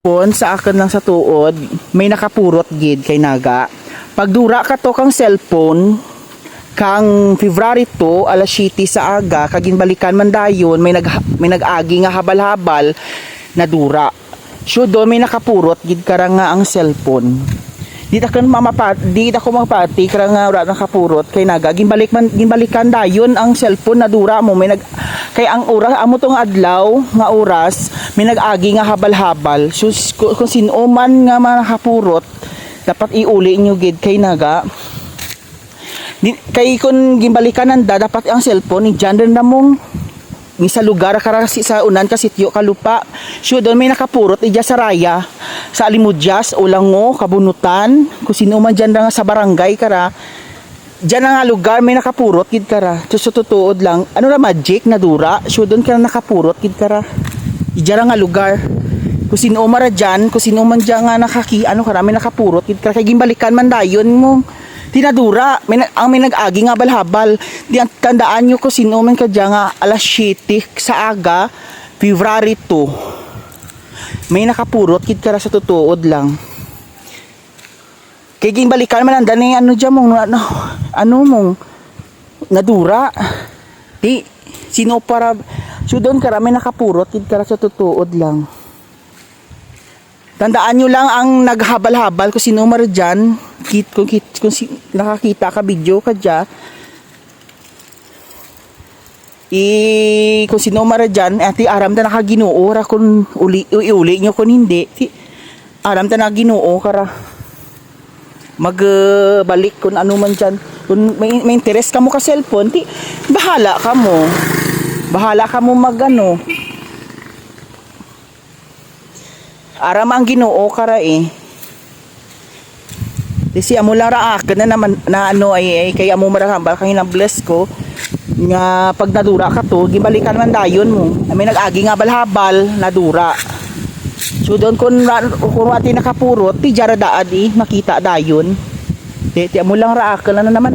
Sa akin lang sa tuod, may nakapurot gid kay naga. Pagdura ka to kang cellphone, kang February 2, alas 7 sa aga, kaginbalikan man dayon, may nag-agi nga habal-habal na dura. So do may nakapurot gid kara nga ang cellphone. Di ako mapati kara nga ura nakapurot kay naga ginbalikan dayon ang cellphone na dura mo kay ang oras amo tong adlaw nga oras may nag-agi nga habal-habal. So kung sino man nga nakapurot dapat iuli nyo gid kay naga kay kung ginbalikan nanda dapat ang cellphone ni dyan rin na mong ni sa lugar karasi sa unan ka sityo kalupa. So doon may nakapurot ija sa raya sa Alimudyas, Ulango, Kabunutan, kung sino man dyan nga sa barangay kara dyan nga lugar may nakapurot gid kara. So tutuod lang ano na magic na dura. So doon ka nakapurot gid kara ija nga lugar kung sino man dyan, kung sino man dyan nga kara may nakapurot gid kara kay gimbalikan man dayon mo tinadura, may nag-agi nga balhabal. Di tandaan nyo ko sino man ka dyan nga alas 7 sa aga, February 2. May nakapurot, kit kara sa tutuod lang. Kaya balikan man ang dani ano dyan mong, ano mong, nadura. Di, sino para, so doon kara may nakapurot, kit kara sa tutuod lang. Tandaan nyo lang ang naghabal-habal kung sino man dyan, kung nakakita ka video ka dyan, kung sino man dyan, ati aram ta nakaginoo ra kung uli nyo kung hindi, aram ta nakaginoo kara magbalik kung ano man dyan, kung may interest ka mo ka cellphone, bahala ka mo mag ano, aram ang Ginoo kara kasi amo lang ra na naman na ano ay kaya amo marahambal kay na bless ko nga pag nadura ka to gibalikan man dayon mo may nag-agi nga balhabal nadura. So doon kung ati nakapurot ti jara daad makita dayon ti amo lang ra na naman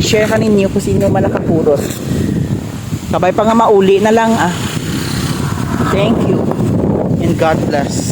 share ka ninyo kung sino man nakapurot sabay pa nga mauli na lang. Thank you and God bless.